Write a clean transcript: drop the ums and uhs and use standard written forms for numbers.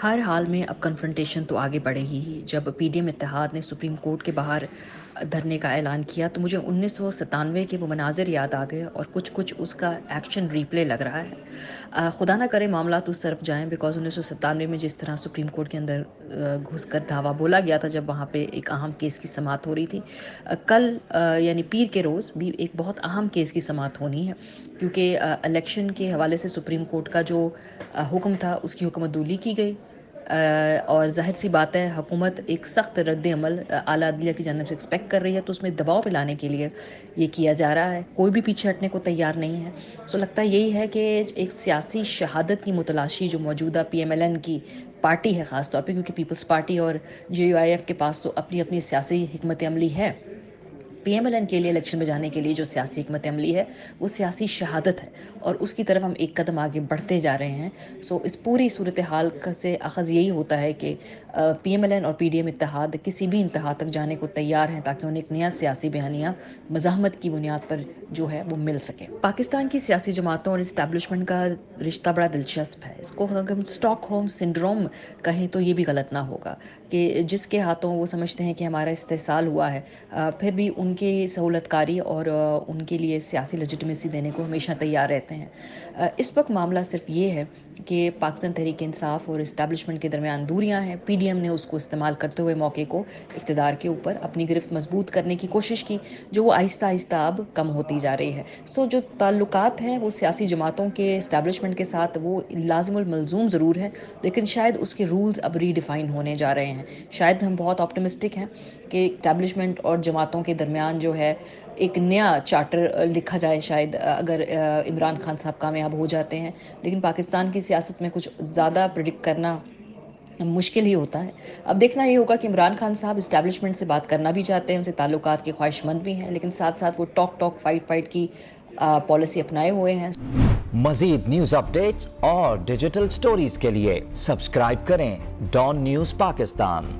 हर हाल में अब कन्फ्रंटेशन तो आगे बढ़े ही। जब पीडीएम इत्तेहाद ने सुप्रीम कोर्ट के बाहर धरने का ऐलान किया तो मुझे 1997 के वो मनाजिर याद आ गए और कुछ-कुछ उसका एक्शन रिप्ले लग रहा है। खुदा ना करे मामलात उस तरफ जाएँ, बिकॉज़ 1997 में जिस तरह सुप्रीम कोर्ट के अंदर घुसकर धावा बोला गया था जब वहाँ पे एक अहम केस की समाअत हो रही थी। कल यानी पीर के रोज़ भी एक बहुत अहम केस की समाअत होनी है, क्योंकि इलेक्शन के हवाले से सुप्रीम कोर्ट का जो हुक्म था उसकी हुक्मतदूली की गई। और ज़ाहिर-सी बात है, हुकूमत एक सख्त रद्द-ए-अमल आला अदलिया की जानिब से एक्सपेक्ट कर रही है, तो उसमें दबाव बनाने के लिए ये किया जा रहा है। कोई भी पीछे हटने को तैयार नहीं है। सो लगता यही है कि एक सियासी शहादत की मुतलाशी जो मौजूदा पीएमएलएन की पार्टी है ख़ास तौर पे, क्योंकि पीपल्स पार्टी और जेयूआईएफ के पास तो अपनी-अपनी सियासी हिकमत अमली है। पीएमएलएन के लिए इलेक्शन में जाने के लिए जो सियासी हिकमत अमली है, वो सियासी शहादत है और उसकी तरफ हम एक कदम आगे बढ़ते जा रहे हैं। सो इस पूरी सूरत हाल का से अख़ज़ यही होता है कि पीएमएलएन और पीडीएम इत्तेहाद किसी भी इंतहा तक जाने को तैयार हैं, ताकि उन्हें एक नया सियासी बयानिया मज़ाहमत की बुनियाद पर जो है वो मिल सके। पाकिस्तान की सियासी जमातों और इस्टेब्लिशमेंट का रिश्ता बड़ा दिलचस्प है। इसको अगर हम स्टॉकहोम सिंड्रोम कहें तो ये भी गलत ना होगा कि जिसके हाथों वो समझते हैं कि हमारा इस्तेहसाल हुआ है, फिर भी उनकी सहूलतकारी और उनके लिए सियासी लेजिटिमेसी देने को हमेशा तैयार रहते हैं। इस वक्त मामला सिर्फ ये है कि पाकिस्तान तहरीक इंसाफ और इस्टेब्लिशमेंट के दरमियान दूरियां हैं। पीडीएम ने उसको इस्तेमाल करते हुए मौके को इक़्तिदार के ऊपर अपनी गिरफ्त मजबूत करने की कोशिश की, जो वो आहिस्ता आहिस्ता अब कम होती जा रही है। सो जो ताल्लुकात हैं वो सियासी जमातों के इस्टेब्लिशमेंट के साथ वो लाजिमुल मलजूम ज़रूर है, लेकिन शायद उसके रूल्स अब रीडिफाइन होने जा रहे हैं। शायद हम बहुत ऑप्टिमिस्टिक हैं कि इस्टेब्लिशमेंट और जमातों के दरमियान जो है एक नया चार्टर लिखा जाए, शायद अगर इमरान खान साहब कामयाब हो जाते हैं। लेकिन पाकिस्तान की सियासत में कुछ ज़्यादा प्रेडिक्ट करना मुश्किल ही होता है। अब देखना ये होगा कि इमरान खान साहब इस्टेब्लिशमेंट से बात करना भी चाहते हैं, उनसे ताल्लुकात के ख्वाहिशमंद भी हैं, लेकिन साथ-साथ वो टॉक, फाइट की पॉलिसी अपनाए हुए हैं। मज़ीद न्यूज़ अपडेट्स और डिजिटल स्टोरीज के लिए सब्सक्राइब करें डॉन न्यूज़ पाकिस्तान।